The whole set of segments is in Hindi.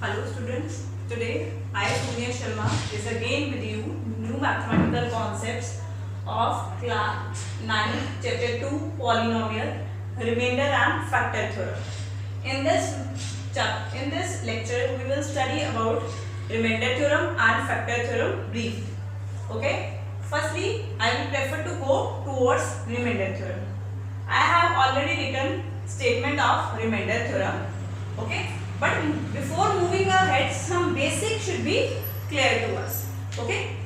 Hello students, today I Sonia Sharma is again with you new mathematical concepts of class 9 chapter 2 polynomial remainder and factor theorem. In this lecture we will study about remainder theorem and factor theorem briefly. Okay, firstly I will prefer to go towards remainder theorem. I have already written statement of remainder theorem. Okay, but before moving ahead some basic should be clear to us. Okay,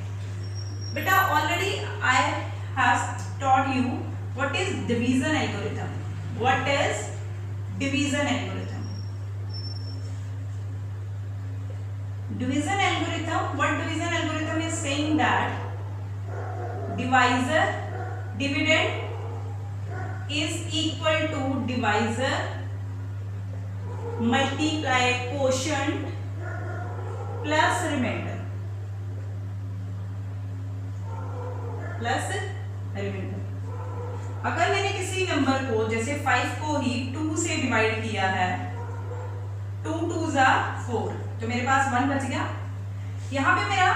beta already I have taught you what is division algorithm. What is division algorithm? Division algorithm, what division algorithm is saying that dividend is equal to divisor multiply quotient plus remainder. अगर मैंने किसी नंबर को जैसे 5 को ही 2 से डिवाइड किया है, 2 2 जा 4, तो मेरे पास 1 बच गया. यहाँ पे मेरा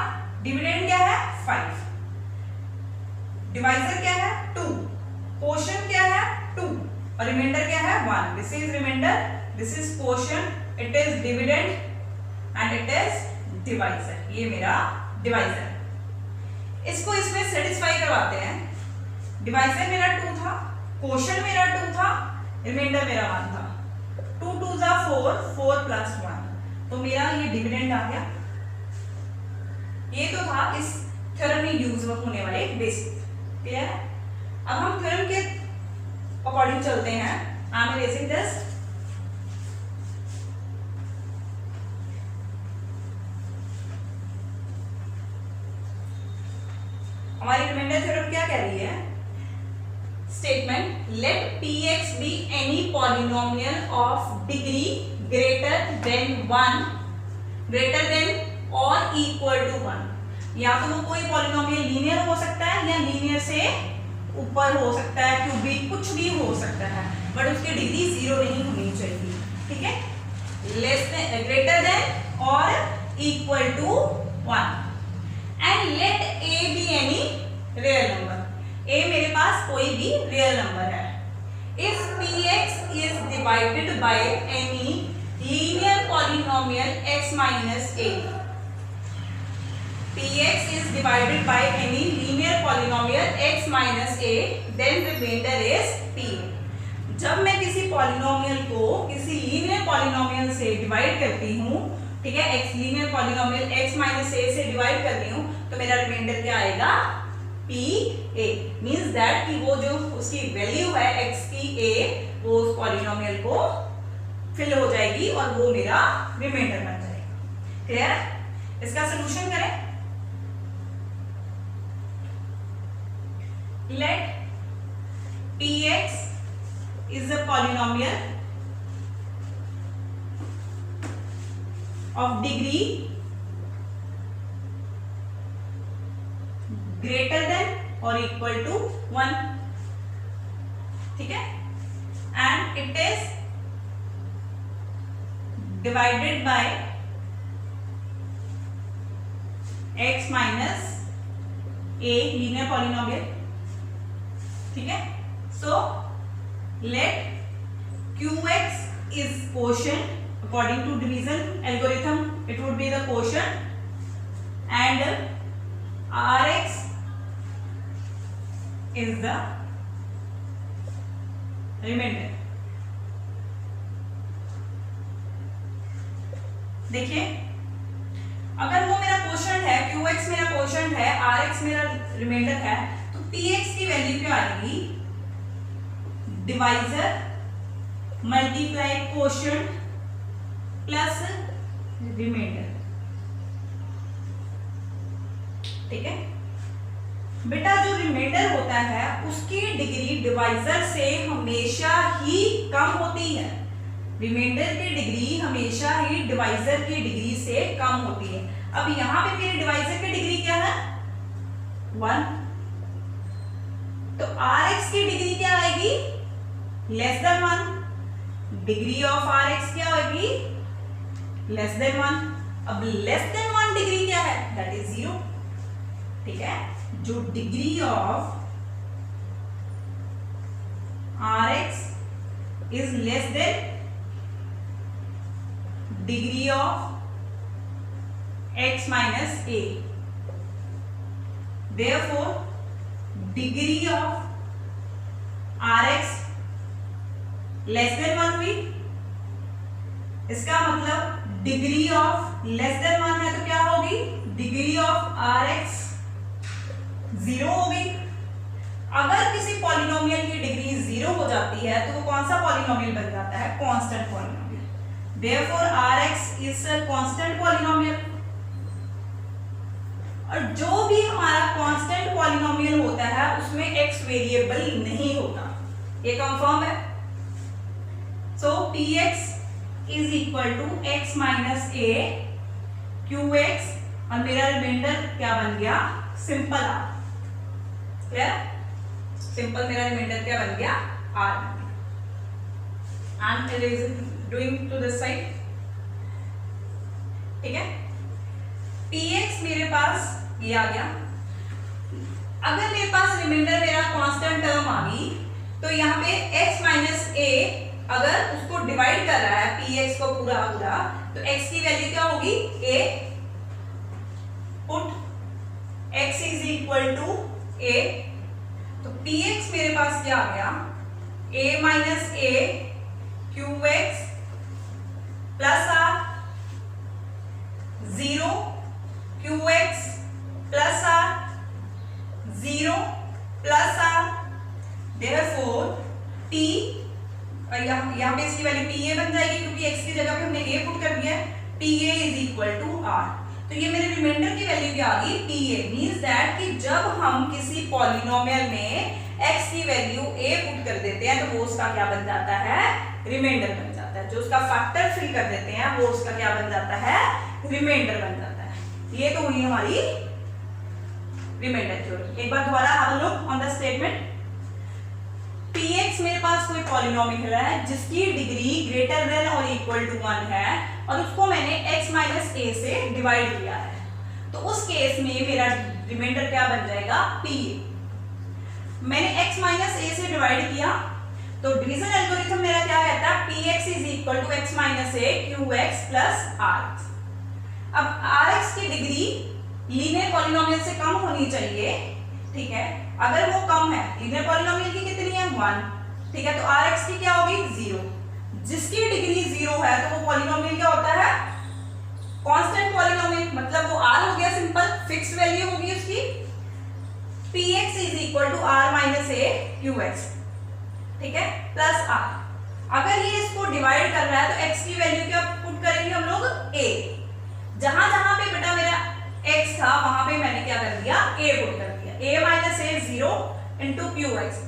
डिविडेंड क्या है 5, डिवाइजर क्या है 2, क्वोशिएंट क्या है 2 और रिमाइंडर क्या है 1. This is remainder, this is quotient, it is dividend and it is divisor. ये मेरा डिवाइजर है. इसको इसमें सेटिस्फाई करवाते हैं. डिवाइजर मेरा 2 था, क्वोशिएंट मेरा 2 था, रिमाइंडर मेरा 1 था. 2 2 जा 4, 4 प्लस 1, तो मेरा ये डिविडेंड आ गया. ये तो था इस थ्योरम में यूज होने वाले बेसिक. क्लियर है? अब हम थ्योरम के अकॉर्डिंग चलते हैं. I am erasing this. हमारी रिमाइंडर थ्योरम क्या कह रही है? Statement let px be any polynomial of degree greater than 1 greater than और इक्वल टू 1. या तो वो कोई पॉलिनोमियल लीनियर हो सकता है या लीनियर से ऊपर हो सकता है, क्यूबिक कुछ भी हो सकता है, बट उसकी डिग्री 0 नहीं होनी चाहिए. ठीक है? लेस देन ग्रेटर देन और equal to 1 and let a be any real number. a मेरे पास कोई भी रियल नंबर है. If px is divided by any linear polynomial x minus a, px is divided by any linear polynomial x minus a, then remainder is p. जब मैं किसी पॉलिनोमियल को किसी लीनियर पॉलिनोमियल से डिवाइड करती हूँ, ठीक है, x linear polynomial x minus a से डिवाइड करती हूँ, तो मेरा रिमाइंडर क्या आएगा p a. मीन्स दैट कि वो जो उसकी वैल्यू है x की a, वो उस पॉलिनोमियल को फिल हो जाएगी और वो मेरा रिमाइंडर बन जाएगा. क्लियर? इसका सोल्यूशन करें. Let px is a polynomial of degree greater than or equal to 1. ठीक है? And it is divided by x minus a linear polynomial. ठीक है? So let qx is quotient according to division algorithm, it would be the quotient and rx is the remainder. देखिए, अगर वो मेरा क्वोशिएंट है, qx मेरा क्वोशिएंट है, rx मेरा रिमाइंडर है, तो px की वैल्यू क्या आएगी? Divisor multiply quotient plus remainder. ठीक है? बेटा जो रिमाइंडर होता है उसकी डिग्री डिवाइजर से हमेशा ही कम होती है. रिमाइंडर की डिग्री हमेशा ही डिवाइजर की डिग्री से कम होती है. अब यहां पे मेरे डिवाइजर की डिग्री क्या है 1, तो Rx की डिग्री क्या आएगी less than 1. Degree of R X क्या होगी लेस देन 1। अब लेस देन 1 डिग्री क्या है, दैट इज 0। ठीक है, जो degree of Rx is less than degree of x minus a. Therefore, degree of Rx less than 1 हुई। इसका मतलब डिग्री ऑफ लेस देन 1 है तो क्या होगी, डिग्री ऑफ Rx 0 हो गई। अगर किसी पॉलिनोमियल की डिग्री 0 हो जाती है तो वो कौन सा पॉलिनोमियल बन जाता है, constant polynomial. Therefore Rx is a constant polynomial. और जो भी हमारा कांस्टेंट पॉलिनोमियल होता है उसमें x वेरिएबल नहीं होता, ये कंफर्म है। So px is equal to x minus a qx, और मेरा रिमाइंडर क्या बन गया, सिंपल r। क्लियर, सिंपल मेरा रिमाइंडर क्या बन गया, r बन गया। And doing to this side. ठीक है, px मेरे पास ये आ गया। अगर मेरे पास रिमाइंडर मेरा कांस्टेंट टर्म आ गई तो यहाँ पे x माइनस a अगर उसको डिवाइड कर रहा है px को पूरा पूरा, तो x की वैल्यू क्या होगी, a। Put x is equal to a, तो px मेरे पास क्या आ गया, a minus a qx plus r, 0 qx plus r, 0 plus r। Therefore p, यहाँ पे इसकी वैल्यू pa बन जाएगी क्योंकि x की जगह पे हमने a पुट कर दिया है। pa is equal to r, तो ये मेरे रिमाइंडर की वैल्यू क्या आ गई, pa। मींस दैट कि जब हम किसी पॉलिनोमियल में x की वैल्यू a पुट कर देते हैं तो वो उसका क्या बन जाता है, रिमाइंडर बन जाता है। जो उसका फैक्टर फिल कर देते हैं वो उसका क्या बन जाता है, रिमाइंडर बन जाता है। ये तो हुई हमारी रिमाइंडर थ्योरी। एक बार दोबारा have a look on the statement. px मेरे पास कोई पॉलिनोमियल है जिसकी डिग्री ग्रेटर देन और इक्वल टू 1 है और उसको मैंने x माइनस a से डिवाइड किया है, तो उस केस में मेरा रिमाइंडर क्या बन जाएगा, pa। मैंने x माइनस a से डिवाइड किया तो डिवीजन एल्गोरिथम मेरा क्या कहता है, px is equal to x minus a qx plus r। अब rx की डिग्री लीनियर पॉलिनोमियल से कम होनी चाहिए। ठीक है, अगर वो कम है, लीनियर पॉलिनोमियल की कितनी है, 1। ठीक है, तो rx की क्या होगी, 0। जिसकी डिग्री 0 है तो वो पॉलिनोमियल क्या होता है, कांस्टेंट पॉलिनोमियल, मतलब वो r हो गया, सिंपल फिक्स्ड वैल्यू होगी उसकी। px is equal to r minus a qx, ठीक है, प्लस r। अगर ये इसको डिवाइड कर रहा है तो x की वैल्यू क्या पुट करेंगे हम लोग, a। जहां जहां पे बेटा मेरा x था वहां पे मैंने क्या कर दिया, a पुट कर दिया। a minus a 0 into qx,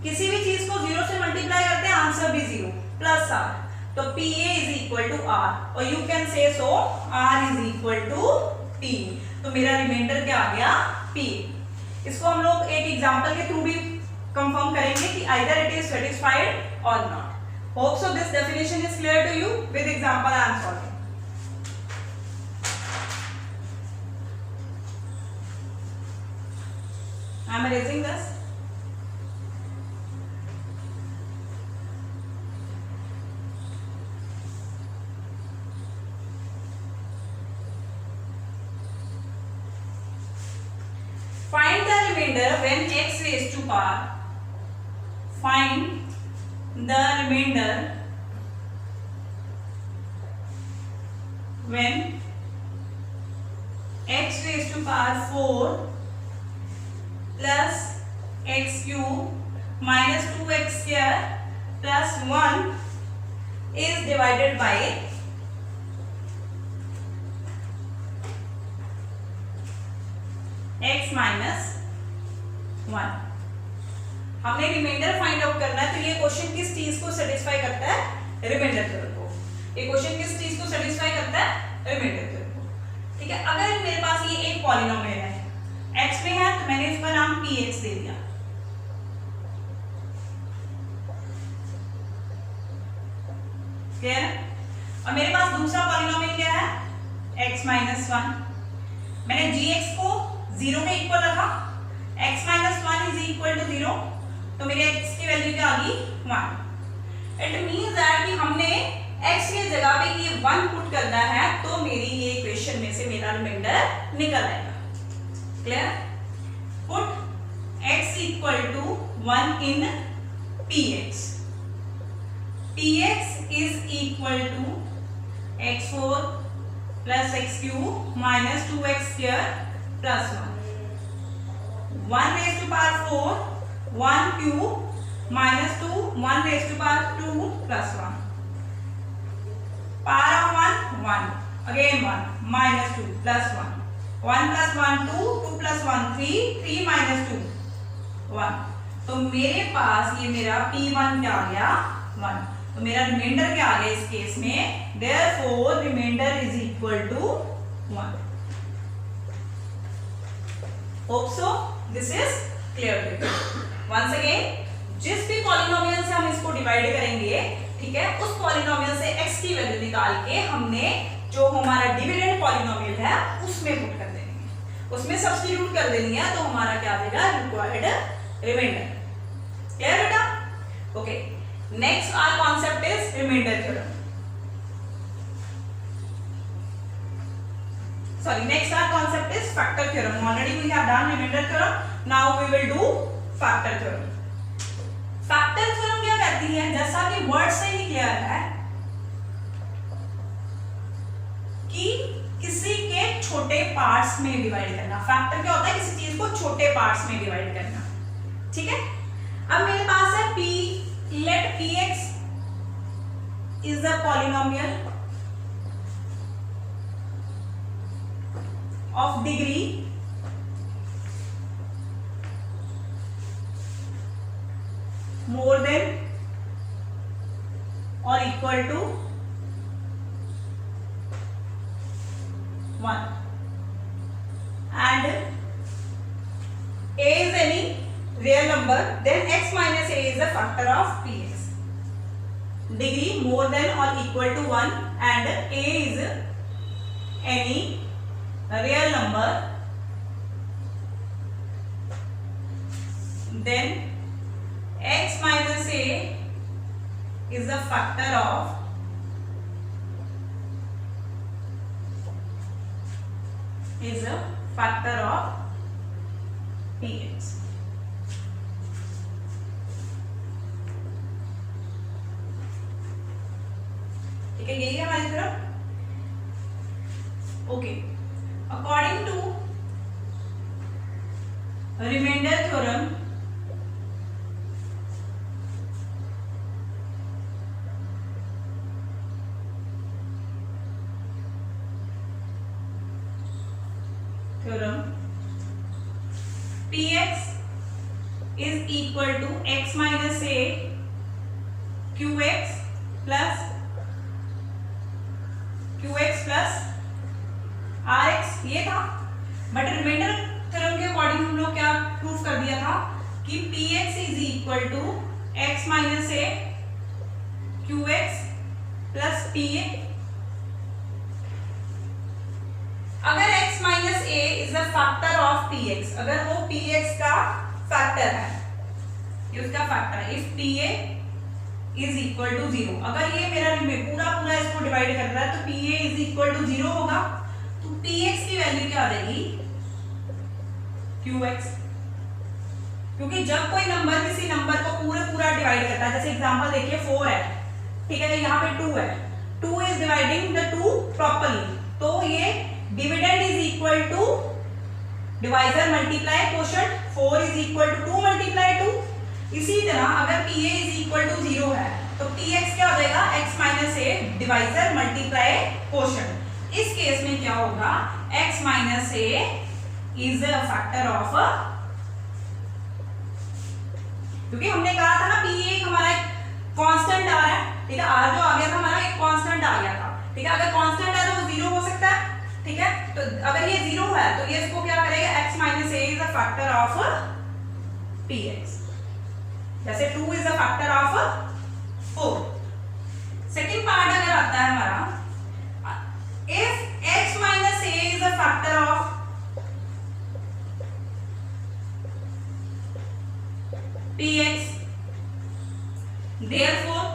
किसी भी चीज को 0 से मल्टीप्लाई करते हैं आंसर भी 0, प्लस r, तो pa is equal to r, और you can say so r is equal to p। तो मेरा रिमाइंडर क्या आ गया, p। इसको हम लोग एक एग्जांपल के थ्रू भी कंफर्म करेंगे कि आइदर इट इज सेटिस्फाइड और not. Hope so this definition is clear to you. With example I am solving. I am erasing this. Find the remainder when x raised to power. Find the remainder when x raised to power 4 plus x cube minus 2x square plus 1 is divided by x minus 1। हमने रिमाइंडर फाइंड आउट करना है, तो ये क्वेश्चन किस चीज को सेटिस्फाई करता है, रिमाइंडर थ्योरम को। ये क्वेश्चन किस चीज को सेटिस्फाई करता है, रिमाइंडर थ्योरम को। ठीक है, अगर मेरे पास ये एक पॉलिनोमियल है, x में है तो मैंने इसका नाम px दे दिया। क्लियर? और मेरे पास दूसरा पॉलिनोमियल क्या है, x माइनस 1, मैंने gx को 0 के इक्वल रखा, x minus 1 is equal to 0, तो मेरे x की वैल्यू क्या आ गई 1। इट मींस दैट कि हमने x की जगह पे ये 1 पुट करना है, तो मेरी ये इक्वेशन में से मेरा रिमाइंडर निकल आएगा। Clear? Put x equal to 1 in px, px is equal to x4 plus x cube minus 2x square plus 1, 1 raised to power 4, 1 cube minus 2, 1 raised to power 2 plus 1, power of 1 1, again 1 minus 2 plus 1, 1 plus 1 2, 2 plus 1 3, 3 minus 2 1, तो मेरे पास ये मेरा p1 क्या आ गया 1, तो मेरा रिमाइंडर क्या आ गया इस केस में, therefore remainder is equal to 1। Hope so this is clear to you. Once again, जिस भी पॉलिनोमियल से हम इसको डिवाइड करेंगे, ठीक है, उस पॉलिनोमियल से x की वैल्यू निकाल के हमने जो हमारा डिविडेंड पॉलिनोमियल है उसमें पुट कर देनी है, उसमें सब्स्टिट्यूट कर देनी है, तो हमारा क्या आ जाएगा रिक्वायर्ड रिमाइंडर। क्लियर बेटा? Okay, next our concept is remainder theorem. Sorry, next our concept is factor theorem. Already we have done remainder theorem. Now we will do factor theorem. Factor theorem क्या कहती है? जैसा कि वर्ड से ही क्लियर है कि किसी के छोटे पार्ट्स में डिवाइड करना। फैक्टर क्या होता है? किसी चीज को छोटे पार्ट्स में डिवाइड करना। ठीक है, अब मेरे पास है p, let px is a polynomial of degree more than or equal to 1 and a is any real number, then x minus a is a factor of px. Degree more than or equal to 1 and a is any real number, then x minus a is a factor of px. ठीक है, यही है हमारी तरफ। Okay, according to remainder theorem, px is equal to x minus a qx plus rx, ये था। बट रिमाइंडर थ्योरम के अकॉर्डिंग हम लोग क्या प्रूफ कर दिया था कि px is equal to x minus a qx plus pa। अगर x minus a is a factor of px, अगर वो px का फैक्टर है, ये उसका फैक्टर है, if pa is equal to 0, अगर ये मेरा पूरा इसको डिवाइड कर रहा है तो pa इज इक्वल टू 0 होगा, तो px की वैल्यू क्या आ जाएगी qx, क्योंकि जब कोई नंबर किसी नंबर को पूरा डिवाइड करता है, जैसे एग्जांपल देखिए 4 है, ठीक है, यहाँ पे 2 है, 2 इज डिवाइडिंग द 2 प्रॉपर्ली, तो ये dividend is equal to divisor multiply quotient, 4 is equal to 2 multiply 2। इसी तरह अगर pa इज इक्वल टू 0 है तो px क्या हो जाएगा x minus a divisor multiply quotient. इस केस में क्या होगा, x minus a is a factor of, क्योंकि हमने कहा था ना pa हमारा एक कांस्टेंट आ रहा है, ठीक है, r जो आ गया था हमारा एक कांस्टेंट आ गया था, ठीक है, अगर कांस्टेंट है तो वो 0 हो सकता है, ठीक है, तो अगर ये 0 है तो ये इसको क्या करेगा, x minus a is a factor of px, जैसे 2 is a factor of 4। Second part अगर आता है हमारा, if x minus px, therefore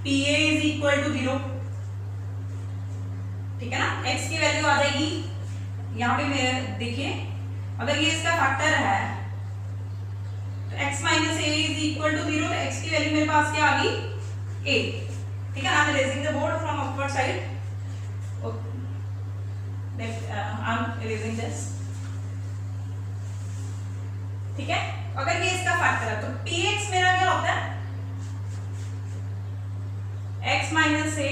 pa is equal to 0, ठीक है ना। x की वैल्यू आ जाएगी यहाँ पे, मेरे देखिए अगर ये इसका फैक्टर है तो x minus A is equal to 0, तो x की वैल्यू मेरे पास क्या आ गई a, ठीक है। I am raising the board from upward side, I am raising this, ठीक है। अगर ये इसका फैक्टर है तो px मेरा क्या होता है x माइनस ए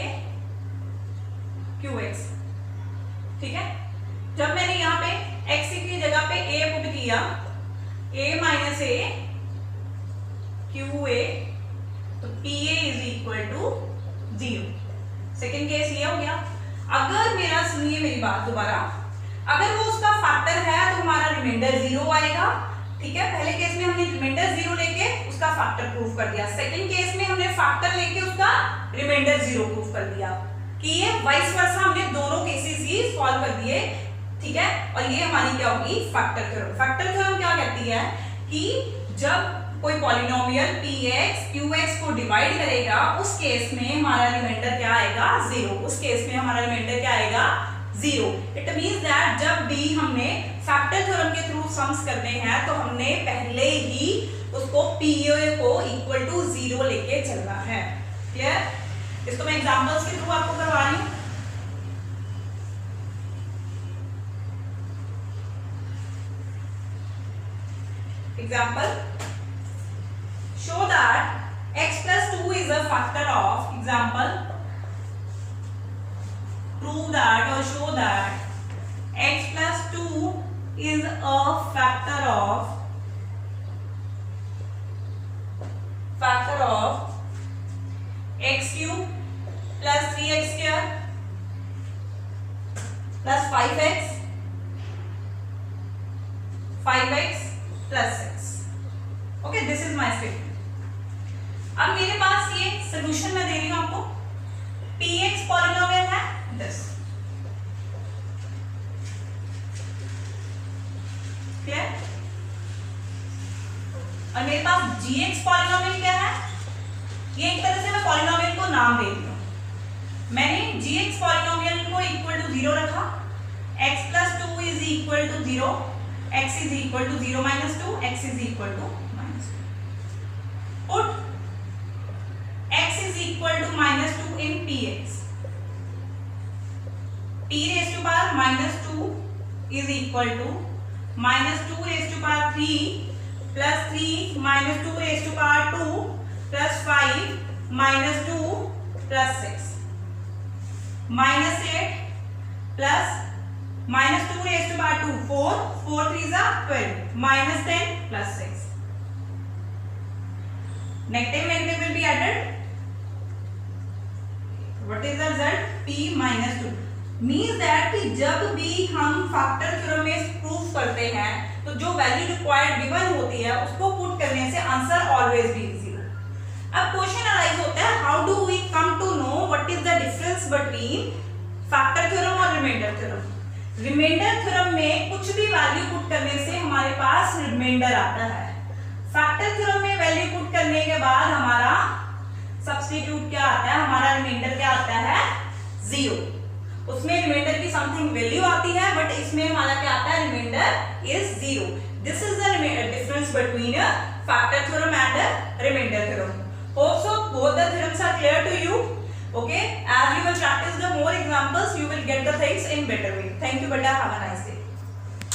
qx, ठीक है। जब मैंने यहाँ पे x की जगह पे a पुट किया, a माइनस ए qa, तो pa is equal to 0। Second case ये हो गया। अगर मेरा, सुनिए मेरी बात दोबारा, अगर वो उसका फैक्टर है तो हमारा रिमाइंडर 0 आएगा, ठीक है। पहले केस में हमने रिमाइंडर 0 लेके उसका फैक्टर प्रूव कर दिया, सेकेंड केस में हमने फैक्टर लेके उसका रिमाइंडर 0 प्रूव कर दिया, कि ये वाइस वर्सा हमने दोनों केसेस ही सॉल्व कर दिए, ठीक है। और ये हमारी क्या होगी फैक्टर थ्योरम। फैक्टर थ्योरम क्या कहती है कि जब कोई पॉलिनोमियल px qx को डिवाइड करेगा, उस केस में हमारा रिमाइंडर क्या आएगा 0, उस केस में हमारा रिमाइंडर क्या आएगा 0। इट मींस दैट जब भी हमने फैक्टर थ्योरम के थ्रू सम्स करने हैं तो हमने पहले ही उसको pa को इक्वल टू 0 लेके चलना है। क्लियर? इसको मैं एग्जांपल्स के थ्रू आपको करवा रही हूं। Example, show that x plus 2 is a factor of, example, prove that or show that x plus 2 is a factor of x cube plus 3x square plus 5x plus 6। Okay, this is my statement. अब मेरे पास ये सॉल्यूशन मैं दे रही हूं आपको, px पॉलिनोमियल है दिस, क्लियर। और मेरे पास gx पॉलिनोमियल क्या है, ये एक तरह से मैं पॉलिनोमियल को नाम दे रही हूं। मैंने gx पॉलिनोमियल को इक्वल टू 0 रखा, x plus 2 is equal to 0, x is equal to 0 minus 2, x is equal to minus 2. Put x is equal to minus 2 in px. p raised to power minus 2 is equal to minus 2 raised to power 3 plus 3 minus 2 raised to power 2 plus 5 minus 2 plus 6 minus 8 plus minus 2 raised to power 2, 4, 4 3s are 12, minus 10 plus 6. Negative will be added. What is the result? p minus 2. Means that कि जब भी हम फैक्टर थ्योरम में प्रूफ करते हैं तो जो वैल्यू रिक्वायर्ड गिवन होती है उसको पुट करने से आंसर ऑलवेज बी इज 0। अब क्वेश्चन अराइज होता है, how do we come to know what is the difference between factor theorem और रिमाइंडर थ्योरम। रिमाइंडर थ्योरम में कुछ भी वैल्यू पुट करने से हमारे पास रिमाइंडर आता है, फैक्टर थ्योरम में वैल्यू पुट करने के बाद हमारा सब्स्टिट्यूट क्या आता है, हमारा रिमाइंडर क्या आता है 0। उसमें रिमाइंडर की समथिंग वैल्यू आती है, बट इसमें हमारा क्या आता है, remainder is 0। This is the difference between factor theorem and remainder theorem. Hope so both the theorems are clear to you. Okay, as you will practice the more examples, you will get the things in better way. Thank you, beta. Have a nice day.